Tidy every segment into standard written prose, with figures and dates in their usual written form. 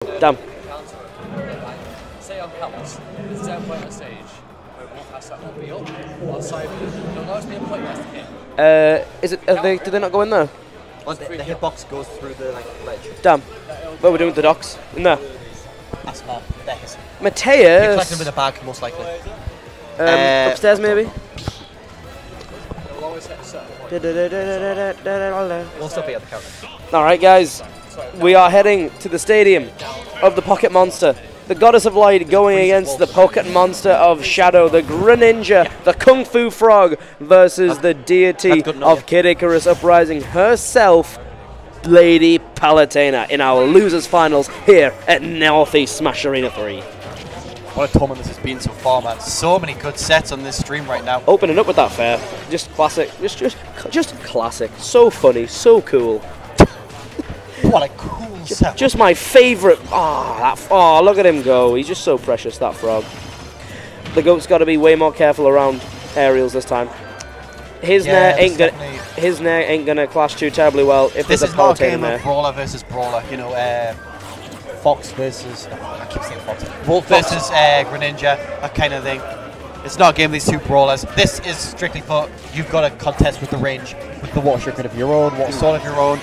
Damn. Say on Palace, there's 10 point on stage, but one pass that won't be up. On side, you'll notice me a point has to hit. Is it? Did they not go in there? The hitbox goes through the ledge. Damn. What we're doing with the docks? In there. That's not Mateus. Mateus. You're collecting them in a bag, most likely. Upstairs, maybe. We'll always hit a certain point. We'll still be at the counter. All right, guys. We are heading to the stadium of the Pocket Monster. The Goddess of Light going against the Pocket Monster of Shadow, the Greninja, the Kung Fu Frog versus the deity of Kid Icarus Uprising herself, Lady Palutena, in our losers finals here at Northeast Smash Arena 3. What a tournament this has been so far, man. So many good sets on this stream right now. Opening up with that fair, just classic, just classic. So funny, so cool. What a cool set. Just my favourite. Oh, look at him go. He's just so precious, that frog. The goat's got to be way more careful around aerials this time. His nair ain't gonna clash too terribly well if this there's a is not a Palutena game there. of brawler versus brawler. You know, Fox versus I keep saying Fox. Wolf versus Greninja, that kind of thing. It's not a game of these two brawlers. This is strictly for you've got to contest with the range, with the water shuriken of your own, water sword of your own.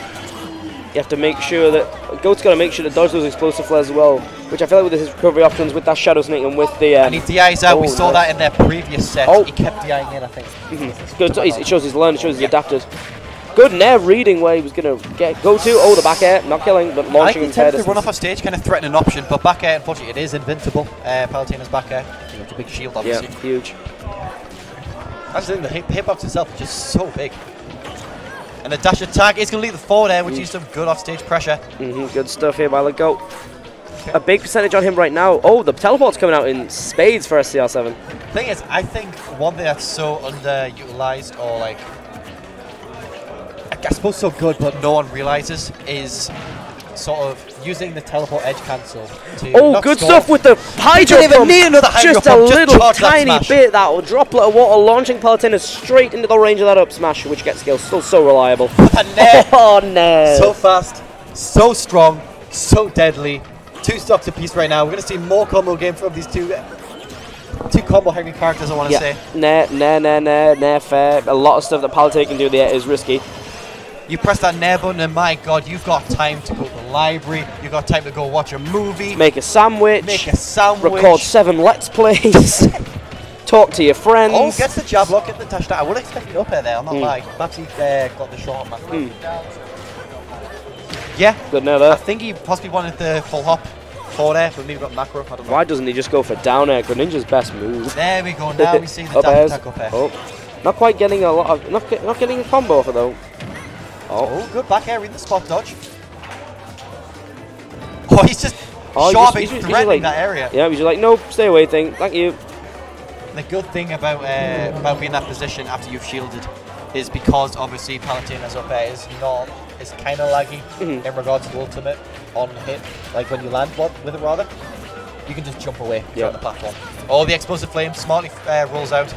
You have to make sure that Goat's got to make sure to dodge those explosive flares as well, which I feel like with his recovery options, with that Shadow Snake and with the. And he DIs out. We saw that in their previous set. He kept DIing in, I think. Good. It shows he's learned. It shows he's adapted. Good nair reading where he was going to go to. Oh, the back air, not killing, but launching him. I think to run off stage, kind of threaten an option, but back air, unfortunately, it is invincible. Palutena's back air. It's a big shield, obviously. Yeah, huge. I just think the hitbox itself is just so big. And the dash attack is going to leave the forward air, which is some good off-stage pressure. Good stuff here by the Goat. A big percentage on him right now. Oh, the teleport's coming out in spades for SCR7. Thing is, I think one thing that's so underutilized, or like, I suppose so good, but no one realizes, is sort of using the teleport edge cancel to good stuff with the hydro pump. Don't even need another hydro Just pump. a little charge tiny bit, that will droplet of water launching Palutena straight into the range of that up smash, which gets skills. Still so reliable. Oh, no. So fast, so strong, so deadly. 2 stocks apiece right now. We're going to see more combo game from these two combo heavy characters, I want to say. Nair, fair. A lot of stuff that Palutena can do there is risky. You press that nair button and my god, you've got time to go to the library, you've got time to go watch a movie. Make a sandwich. Record 7 Let's Plays. Talk to your friends. Oh, gets the jab lock, get the touchdown. I would expect it up there, I'll not lie. Perhaps he got the shot on that. Yeah. Good nair there. I think he possibly wanted the full hop forward air, but maybe got macro, I don't know. Why doesn't he just go for down air? Greninja's best move. There we go, now we see the dash attack up air. Oh, not quite getting a lot of, not getting a combo off it though. Oh, good back air, read the spot dodge. Oh, he's just sharping, threatening that area. Yeah, he's just like, nope, stay away thing, thank you. The good thing about being in that position after you've shielded is because obviously Palutena's up air is kind of laggy in regards to ultimate on hit, like when you land with it rather. You can just jump away on the platform. Oh, the explosive flame smartly rolls out.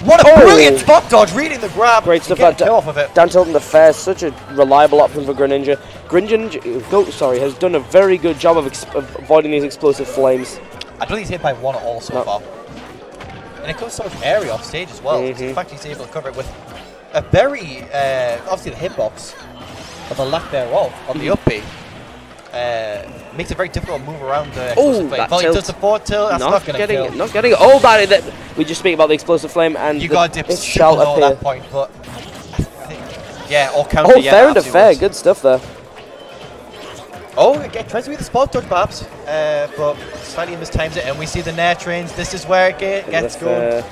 What a brilliant spot dodge, reading the grab. Great stuff. Off of it. Dan Tilton the fair, such a reliable option for Greninja. Greninja, has done a very good job of avoiding these explosive flames. I don't think he's hit by one at all so far. And it comes so much area off stage as well. In fact, he's able to cover it with a very, obviously the hitbox, but the lack thereof on the up B. Makes it very difficult to move around the explosive flame. Well, he does the forward tilt, that's not going to kill. Not getting it. Oh, that we just speak about the explosive flame and you got to dip super low at that point, but I think, yeah, or counter. Oh, fair into fair. Good stuff there. Oh, it tries to be the spot dodge perhaps, but slightly mistimes it, and we see the nair trains. This is where it gets going.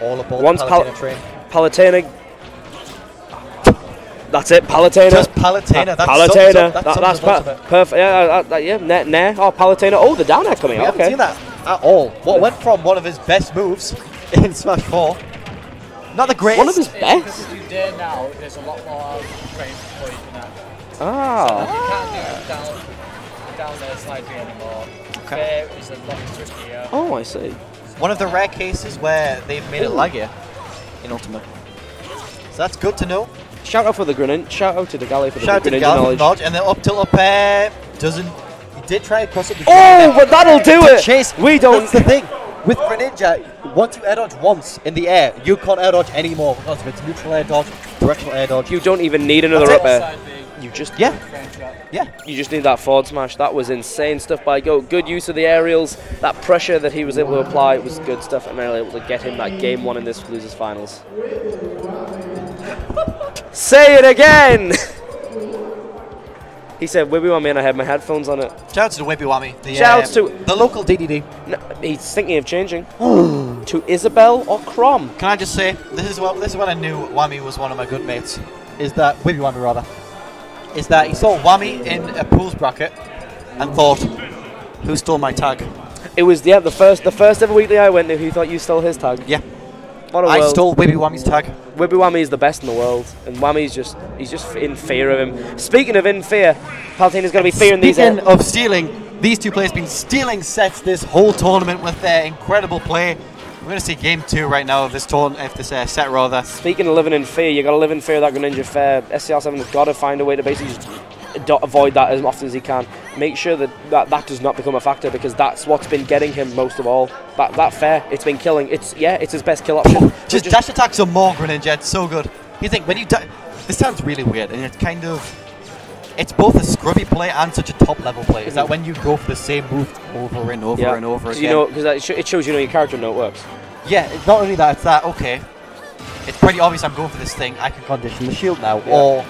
All aboard the Palutena train. Palutena. That's it, Palutena. Just Palutena. Palutena. That's perfect. Yeah, nair. Oh, Palutena. Oh, the down air coming out. We haven't seen that at all. What went from one of his best moves in Smash 4, not the greatest. One of his best? If you dare now, there's a lot more frames before you can act. Ah. So you can't do down there slightly anymore. Fair is a lot trickier. Oh, I see. One of the rare cases where they've made it laggier in Ultimate. So that's good to know. Shout out for the Greninja. Shout out to the Galley for the Shout Greninja knowledge. And then up tilt up air doesn't did try to cross up the but that'll do it. Chase. We don't. That's the thing. With Greninja, once you air dodge once in the air, you can't air dodge anymore. Because if it's neutral air dodge, directional air dodge. You don't even need another up air. You just Yeah. You just need that forward smash. That was insane stuff by Goat. Good use of the aerials. That pressure that he was able to apply was good stuff, and they're able to get him that game 1 in this losers finals. Say it again. He said, "Wibby Whammy," and I had my headphones on it. Shout out to the Wibby Whammy. Shout out to the local DDD. No, he's thinking of changing to Isabel or Crom. Can I just say, this is what I knew Whammy was one of my good mates. Is that Wibby Whammy rather? Is that he saw Whammy in a pools bracket and thought, "Who stole my tag?" It was the first ever weekly I went to. Who thought you stole his tag? Yeah. What a I world. stole Wibby Whammy's tag. Wibby Whammy is the best in the world, and Whammy's he's just in fear of him. Speaking of in fear, Palutena's going to be fearing these. Speaking of stealing, these two players have been stealing sets this whole tournament with their incredible play. We're going to see game 2 right now of this set rather. Speaking of living in fear, you got to live in fear of that Greninja fair. Scr7 has got to find a way to basically just avoid that as often as he can. Make sure that does not become a factor, because that's what's been getting him most of all. That fair, it's been killing. It's his best kill option. just dash attacks on more Greninja. It's so good. You think when you this sounds really weird, and it's kind of. It's both a scrubby play and such a top level play. Is that when you go for the same move over and over and over again? You know, because it shows your character and how it works. Yeah, it's not only that, it's that, okay, it's pretty obvious I'm going for this thing, I can condition the shield now, or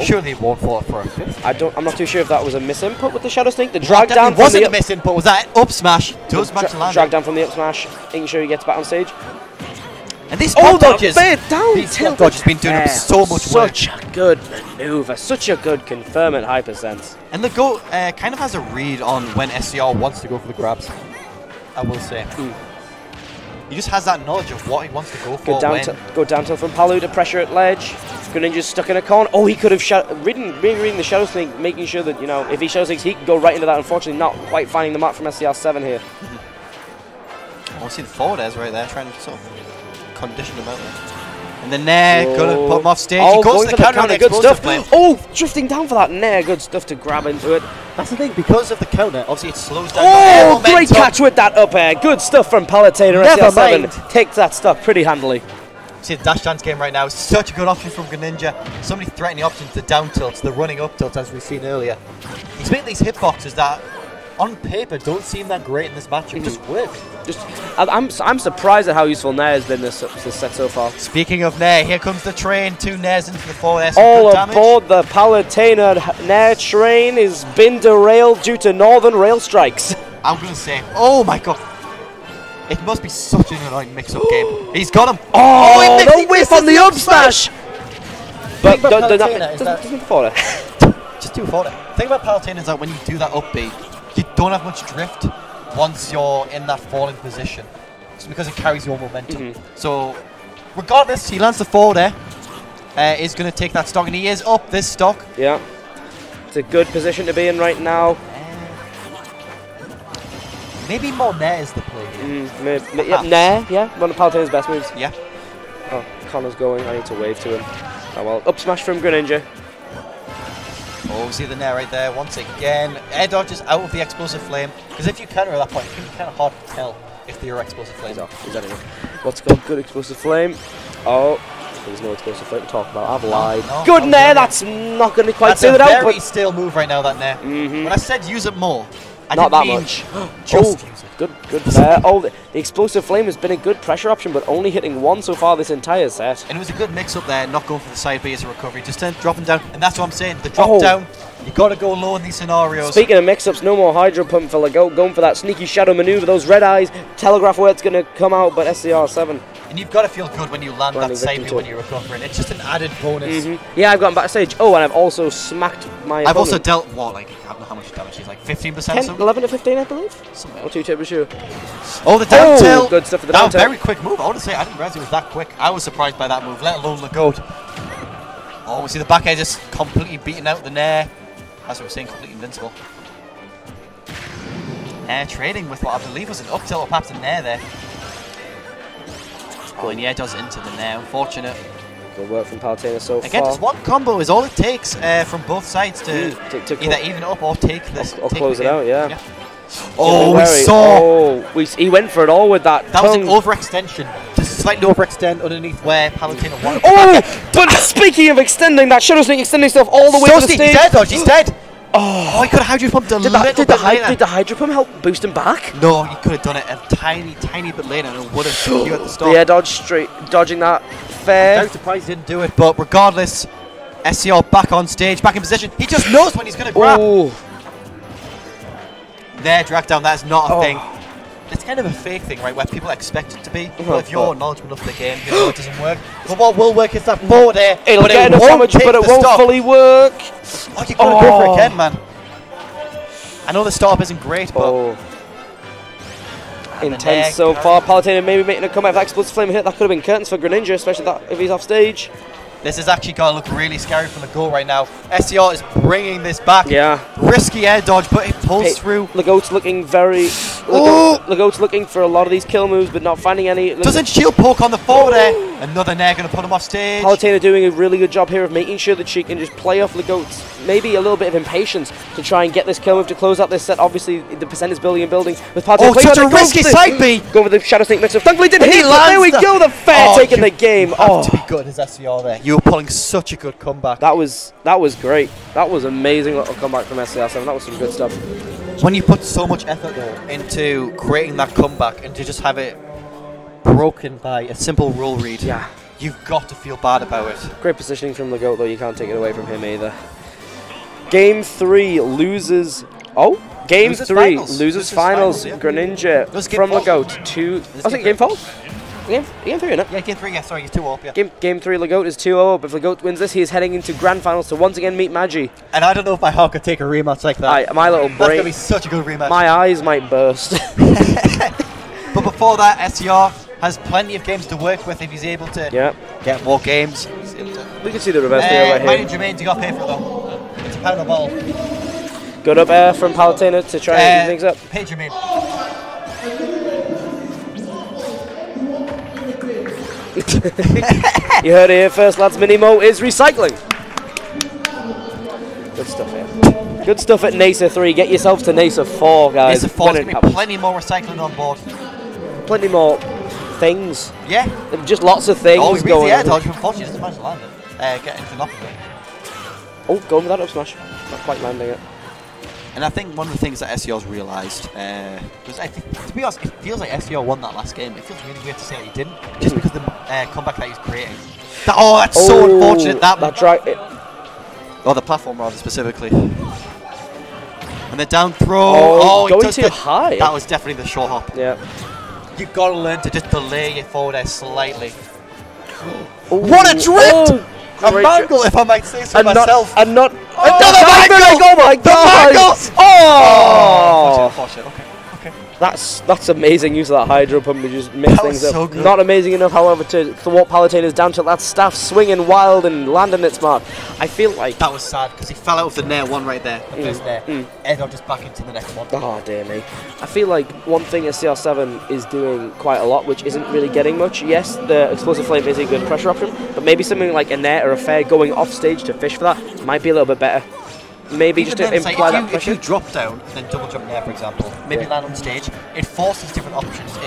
surely it won't fall for a 5th. I'm not too sure if that was a misinput with the Shadow Sneak. The drag down wasn't a misinput, was that up smash? Does smash land? Drag down from the up smash, making sure he gets back on stage. And these spot dodges, these spot dodges have been doing him so much work. Such a good maneuver, such a good confirm at high percent. And the Goat kind of has a read on when SCR wants to go for the grabs, I will say. He just has that knowledge of what he wants to go for. Go down tilt from Palu to pressure at ledge. Greninja's stuck in a corner. Oh, he could have reading the Shadow Sneak, making sure that, if he Shadow Sneaks, he can go right into that. Unfortunately, not quite finding the mark from Scr7 here. Oh, see the forward airs right there, trying to sort of condition him out there. And the Nair, gonna put him off stage. He goes to the counter, good stuff. Oh, drifting down for that Nair, good stuff to grab into it. That's the thing, because of the counter, obviously it slows down. Oh, great catch with that up air. Good stuff from Palutena. Scr7 takes that stock pretty handily. See the dash dance game right now. Such a good option from Greninja. So many threatening options, the down tilts, the running up tilts, as we've seen earlier. He's making these hitboxes that, on paper, don't seem that great in this matchup. Just work. I'm surprised at how useful Nair has been this set so far. Speaking of Nair, here comes the train. 2 Nairs into the forward. All aboard the Palutena Nair train has been derailed due to northern rail strikes. I'm going to say, oh my god. It must be such an annoying mix-up game. He's got him. Oh, the whip on the up smash. But doesn't fall it. Just do forward. The thing about Palutena is that when you do that up B, you don't have much drift once you're in that falling position. It's because it carries your momentum. So, regardless, he lands the forward air. Is going to take that stock, and he is up this stock. Yeah. It's a good position to be in right now. Maybe more Nair is the play. Nair, yeah. One of Palutena's best moves. Yeah. Oh, Connor's going. I need to wave to him. Oh well. Up smash from Greninja. Oh, see the Nair right there once again. Air dodges out of the explosive flame. Because if you counter at that point, it can be kind of hard to tell if they're explosive flame. What's got good explosive flame? Oh, there's no explosive flame to talk about. I've lied. No, good Nair. That's not going to quite do it out. That's a very still move right now, that Nair. When I said use it more, I not that mean much. Just use it. Good Nair. Oh, the explosive flame has been a good pressure option, but only hitting one so far this entire set. And it was a good mix-up there, not going for the side B as a recovery, just dropping down. And that's what I'm saying, the drop down, you got to go low in these scenarios. Speaking of mix-ups, no more Hydro Pump for going for that sneaky shadow maneuver, those red eyes, telegraph where it's going to come out, but Scr7. And you've got to feel good when you land that side B when you're recovering. It's just an added bonus. Yeah, I've gotten backstage. Oh, and I've also smacked my opponent. I've also dealt, what, like, I don't know how much damage he's like, 15% or something? 11 to 15, I believe? Or 2 turbo shoe. Oh, the down tilt! Good stuff for the down tilt. Very quick move. I want to say, I didn't realize it was that quick. I was surprised by that move, let alone the Goat. Oh, we see the back air just completely beating out the Nair. That's what we're saying, completely invincible. Nair trading with what I believe was an up tilt or perhaps a Nair there. Oh, and the air does into the Nair, unfortunate. Good work from Palutena so Again, far. just one combo is all it takes from both sides to either even up or take this. Or close it out, yeah. Oh, we saw. Oh, he went for it all with that. That was an overextension. Just slightly overextend underneath where Palutena wanted. Oh, but speaking of extending, that Shadow Sneak extending stuff all the way to the stage. He's dead, Dodge. He's dead. Oh, he could have Hydro Pumped a little bit later. Did the Hydro Pump help boost him back? No, he could have done it a tiny bit later and it would have put you at the start. Yeah, dodging that. Fair. I'm surprised he didn't do it, but regardless, SCR back on stage, back in position. He just knows when he's going to grab. Oh. There, drag down, that's not a thing. It's kind of a fake thing, right, where people expect it to be. But if you're knowledgeable enough of the game, you know it doesn't work. But what will work is that forward air. It'll get enough damage, but it won't fully work. Oh, you gotta go for it again, man. I know the startup isn't great, but... Intense so far. Palutena maybe making a comeback. If that explosive flame hit, that could have been curtains for Greninja, especially if he's off stage. This is actually going to look really scary from the goal right now. SCR is bringing this back. Yeah. Risky air dodge, but it pulls through. Legault's looking very... Legault's looking for a lot of these kill moves, but not finding any. Doesn't shield poke on the forward air. Another nair going to put him off stage. Palutena doing a really good job here of making sure that she can just play off Legault's maybe a little bit of impatience to try and get this kill move to close out this set. Obviously, the percent is building and building. With Palutena such a risky side B. Go for the Shadow Sneak mix-up. Thankfully didn't hit, but there we go. The fair taking the game. You have to be good as SCR there. You were pulling such a good comeback. That was great. That was amazing little comeback from SCR7. That was some good stuff. When you put so much effort though into creating that comeback and to just have it broken by a simple roll read, you've got to feel bad about it. Great positioning from Legault though, you can't take it away from him either. Game 3 loses. Oh, Game 3 loses finals. Yeah. Greninja from Legault to. I think Game 4. Game 3, isn't it? Yeah, Game 3. Yeah, sorry, he's 2 up. Yeah. Game 3, Legault is 2-0 up. If Legault wins this, he is heading into grand finals to once again meet Magi. And I don't know if my heart could take a rematch like that. My little brain. That's gonna be such a good rematch. My eyes might burst. But before that, SCR has plenty of games to work with if he's able to get more games. We can see the reverse there right Mine here. and Jermaine, you got paid for it though. It's a pound of ball. Good up air from Palutena to try and things up. Pay Jermaine. You heard it here first, lads. Minimo is recycling. Good stuff here. Good stuff at NESA 3. Get yourselves to NESA 4, guys. NESA 4 is going to be plenty more recycling on board. Plenty more things. Yeah. Just lots of things going on. going the air on. dodge, unfortunately, doesn't manage to land it. Get anything off of it. Oh, going with that up smash. Not quite landing it. And I think one of the things that SCR's realised, was I think, to be honest, it feels like SCR won that last game. It feels really weird to say that he didn't, just because of the comeback that he's creating. That's so unfortunate. The platform rather specifically. And the down throw. Going too high. That was definitely the short hop. Yeah. You've got to learn to just delay your forward air slightly. What a drift! A mangle, if I might say so myself. Another mangle! Oh my god! Oh! Unfortunate. Okay. That's amazing use of that hydro pump. We just mix things up. So good. Not amazing enough, however, to thwart Palutena's down tilt. That staff swinging wild and landing its mark. I feel like that was sad because he fell out of the nair one right there. The first nair. And I'm just back into the next one. Oh dear me. I feel like one thing SCR7 is doing quite a lot, which isn't really getting much. Yes, the explosive flame is a good pressure option, but maybe something like a nair or a fair going off stage to fish for that might be a little bit better. Maybe even just to imply that pressure. If you drop down and then double jump there, for example, maybe land on stage, it forces different options.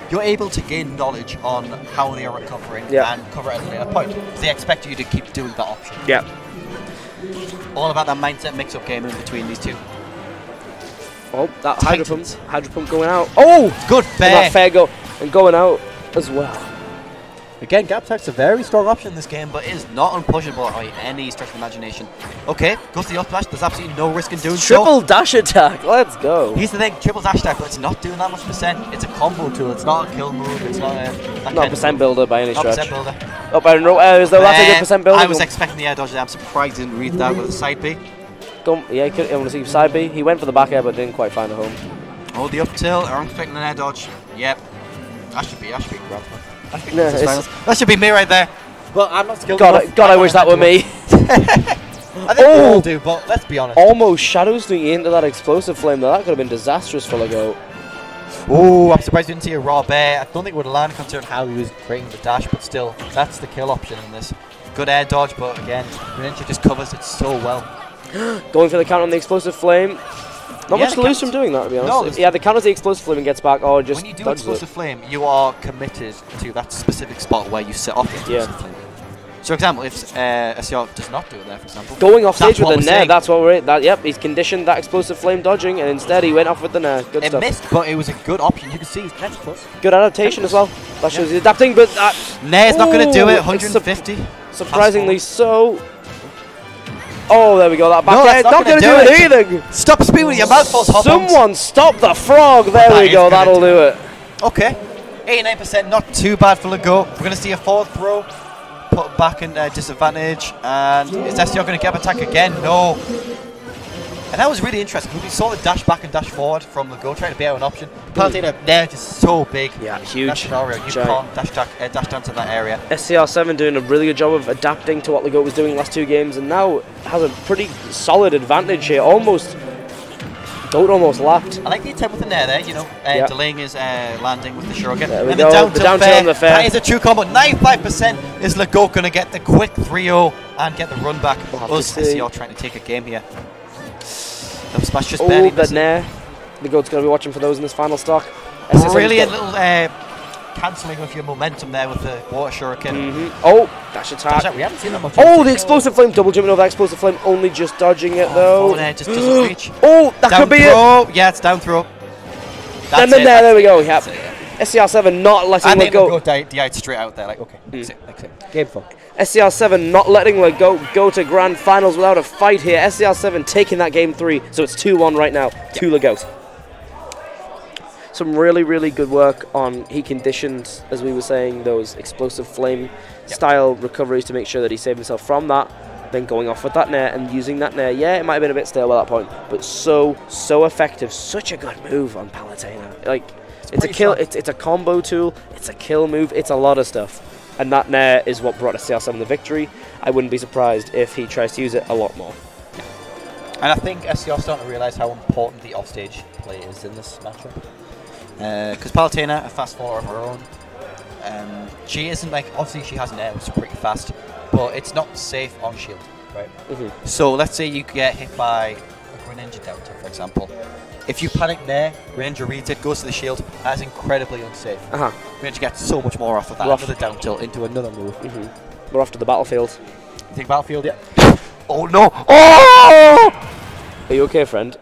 You're able to gain knowledge on how they are recovering and cover at a later point. They expect you to keep doing that option. Yeah. All about that mindset mix-up game in between these two. Oh, that hydro pump going out. Oh, good fair. That fair go and going out as well. Again, gap attack's a very strong option in this game, but it is not unpushable by any stretch of imagination. Okay, goes to the up smash. There's absolutely no risk in doing triple dash attack. Let's go. Here's the thing: triple dash attack, but it's not doing that much percent. It's a combo tool. It's not a kill move. It's not a percent builder by any stretch. Not percent builder. Up air and roll. That's a good percent builder. I was expecting the air dodge there. I'm surprised he didn't read that with a side B. Yeah, he could. I want to see side B. He went for the back air, but didn't quite find a home. Oh, the up tilt. I'm expecting an air dodge. Yep. That should be grab. That should be me right there. But I'm not skilled enough. God, I wish that were me. I think we all do, but let's be honest. Almost shadow sneaking into that explosive flame. That could have been disastrous for Legault. Oh, I'm surprised we didn't see a raw bear. I don't think it would have landed considering how he was creating the dash, but still, that's the kill option in this. Good air dodge, but again, Greninja just covers it so well. Going for the count on the explosive flame. Not much to lose from doing that, to be honest. Yeah, the counters the explosive flame and gets back, or just when you do explosive flame, you are committed to that specific spot where you set off the explosive flame. So, for example, if SCR does not do it there, for example, going off stage with the nair, that's what we're. Yep, he's conditioned that explosive flame dodging, and instead he went off with the nair. Good stuff. It missed, but it was a good option. You can see he's catch close. Good adaptation as well. That shows he's adapting, but nair's not going to do it. 150. Surprisingly so. Oh, there we go. That back air. Not going to do anything. Stop spinning with your mouth full. Someone stop the frog. There we go. That'll do it. Okay. 89%. Not too bad for Lego. We're going to see a fourth throw. Put back in disadvantage. And is SDR going to get up attack again? No. And that was really interesting. We saw the dash back and dash forward from Lego trying to be out an option. Palutena there just so big. Yeah, huge. That scenario. You can't dash down to that area. Scr7 doing a really good job of adapting to what Lego was doing last two games, and now has a pretty solid advantage here. Almost lapped. I like the attempt with the nair there, you know, delaying his landing with the shuriken. There we go. The down tilt on the fair. That is a true combo. 95% is Lego going to get the quick 3-0 and get the run back. SCR trying to take a game here. The smash just barely the nair. Lego's going to be watching for those in this final stock. Brilliant little cancelling of your momentum there with the water shuriken. Oh, dash attack. We haven't seen that much. Oh, the explosive flame, double jumping over that explosive flame, only just dodging it though. Just doesn't reach. Oh, that could be it. Yeah, it's down throw. And then there we go. Yep. Scr7 not letting Lego DI'd straight out there. Like, okay, that's it. Game 4. Scr7 not letting Lego go to grand finals without a fight here. Scr7 taking that game 3, so it's 2-1 right now to Lego. Some really, really good work on he conditioned, as we were saying, those explosive flame style recoveries to make sure that he saved himself from that. Then going off with that nair and using that nair. Yeah, it might have been a bit stale by that point, but so effective. Such a good move on Palutena. Like, it's a kill. It's a combo tool. It's a kill move. It's a lot of stuff. And that nair is what brought Scr7 the victory. I wouldn't be surprised if he tries to use it a lot more. And I think SCR's starting to realise how important the offstage play is in this matchup. Because Palutena, a fast faller of her own, she isn't like, obviously she has an air which is pretty fast, but it's not safe on shield, right? So let's say you get hit by a Greninja Delta, for example. If you panic there, Greninja reads it, goes to the shield, that's incredibly unsafe. Greninja gets so much more off of that, another down tilt into another move. We're off to the battlefield. You think battlefield yet? Oh no! Oh! Are you okay, friend?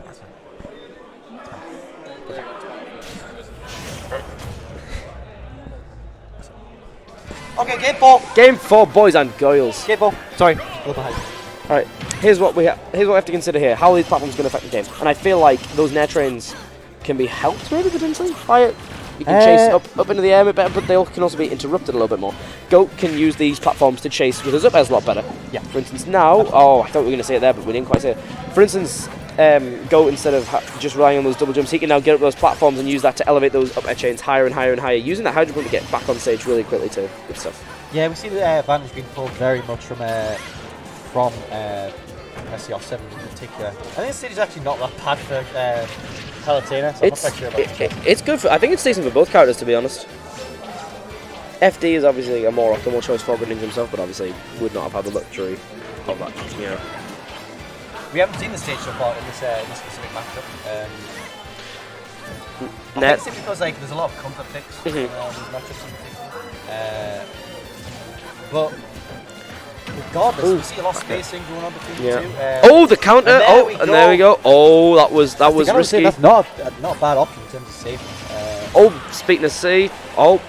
Okay, game 4. Game 4, boys and girls. Game 4. Sorry, Alright, here's what we have to consider here. How are these platforms going to affect the game? And I feel like those nair trains can be helped maybe potentially by it. You can chase up into the air a bit better, but they can also be interrupted a little bit more. Goat can use these platforms to chase with his up airs a lot better. Yeah. For instance, now, I thought we were going to say it there, but we didn't quite say it. For instance, Goat, instead of just relying on those double jumps, he can now get up those platforms and use that to elevate those up air chains higher and higher and higher, using that hydro pump to get back on stage really quickly too. Good stuff. Yeah, we see the advantage being pulled very much from Scr7 in particular. I think this stage is actually not that bad for Palutena, so I'm not quite sure about it. It's good for, I think it's decent for both characters, to be honest. FD is obviously a more optimal choice for Greninja himself, but obviously would not have had the luxury of that, you know. We haven't seen the stage so far in this specific matchup. I think it's because like there's a lot of comfort picks in these matchups in particular. But regardless, we see a lot of spacing going on between the two. The counter! And there we go. Oh, that was risky. That's not a bad option in terms of safety. Speaking of C,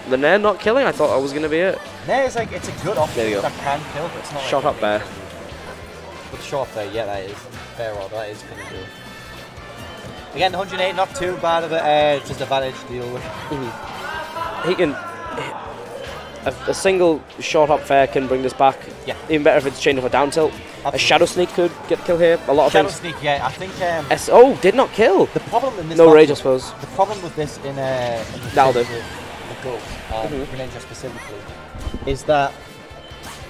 the nair not killing. I thought that was going to be it. Nair is like, it's a good option. There you go. That can kill, but it's not. Shot up there. With shot up there, yeah, that is fair. That is going to do. Again, 108, not too bad of it. Just advantage to deal with. He can. A single short hop fair can bring this back. Yeah. Even better if it's chained up a down tilt. Absolutely. A shadow sneak could get the kill here. A lot of things. Shadow sneak, yeah. I think. Did not kill. The problem in this. No rage, I suppose. The problem with this in the Goat, Greninja specifically, is that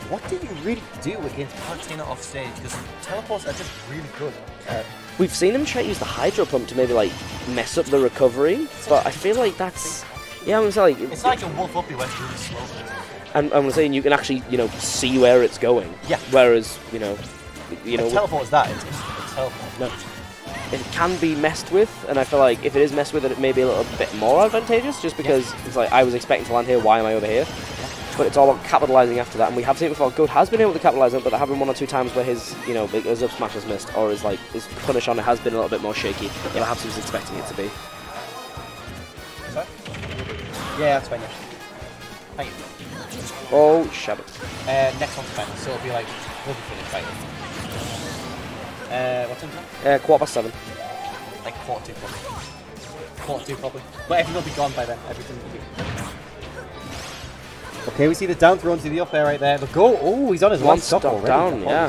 what do you really do against Palutena off stage? Because teleports are just really good. We've seen him try to use the Hydro Pump to maybe like mess up the recovery, but I feel like that's I'm gonna say like it's like a wolf up. He went really slow. and I'm saying you can actually see where it's going. Yeah. Whereas Teleport is that. It's teleport. no, it can be messed with, and I feel like if it is messed with, it may be a little bit more advantageous, just because it's like I was expecting to land here. Why am I over here? But it's all about capitalizing after that, and we have seen it before. Goat has been able to capitalize on it, but there have been 1 or 2 times where his, his up smash has missed, or his punish on it has been a little bit more shaky than perhaps he was expecting it to be. Sorry? Yeah, that's fine. Yeah. Thank you. Oh, shabbat. Next one's final, so it'll be like we'll be finished final. What's in there? 7:15. Like quarter two probably. But everything will be gone by then. Everything will be. Okay, we see the down throw into the up air right there. The goal. Oh, he's on his one stop already. Down, yeah.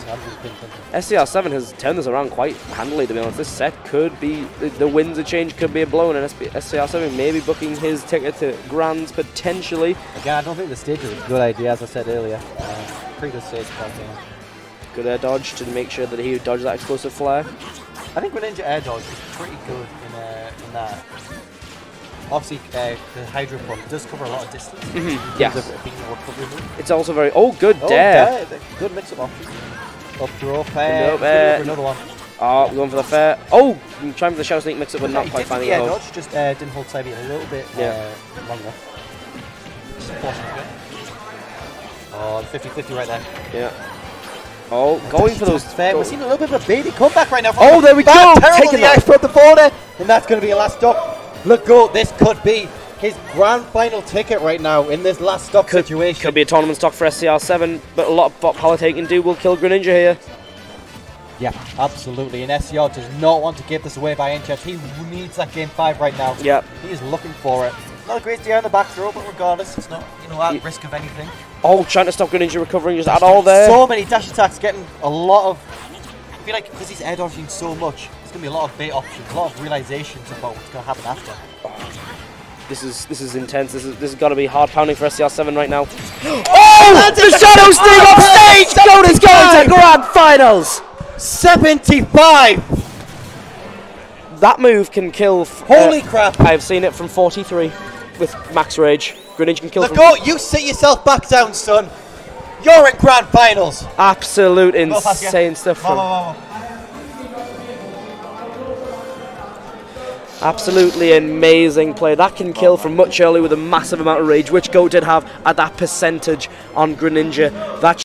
Scr7 has turned this around quite handily, to be honest. This set could be the winds of change, could be a blow, and Scr7 may be booking his ticket to Grands potentially. Again, I don't think the stage is a good idea, as I said earlier. Pretty good stage, Good air dodge to make sure that he dodges that explosive flare. I think Greninja air dodge is pretty good in that. Obviously, the Hydro Pump does cover a lot of distance. Yes. It's also very... Oh, good dare. Good mix-up option. Up throw, another one. Oh, we're going for the fair. Oh, I'm trying for the Shadow Sneak mix-up, but not quite finding it. Yeah, dodge just didn't hold Sabi a little bit long enough. Oh, 50-50 right there. Yeah. Oh, going for those. We're seeing a little bit of a baby comeback right now. Oh, there we go. Taking the ice from the border, and that's going to be a last stop. Look, this could be his grand final ticket right now in this last stop situation. Could be a tournament stock for Scr7, but a lot of what Palutena can do will kill Greninja here. Yeah, absolutely. And SCR does not want to give this away by any chance. He needs that game 5 right now. Yeah. He is looking for it. Not a great DI on the back throw, but regardless, it's not at risk of anything. Oh, trying to stop Greninja recovering just at all there. So many dash attacks, getting a lot of... I feel like because he's air dodging so much, there's going to be a lot of bait options, a lot of realizations about what's going to happen after. Oh, this is intense. This has got to be hard pounding for Scr7 right now. Oh! The Shadow Sneak off stage! Goat is going to Grand Finals! 75! That move can kill... Holy crap! I've seen it from 43 with Max Rage. Greninja can kill... Look, you sit yourself back down, son. You're in Grand Finals. Absolute insane stuff from... Absolutely amazing play. That can kill from much earlier with a massive amount of rage, which Goat did have at that percentage on Greninja. That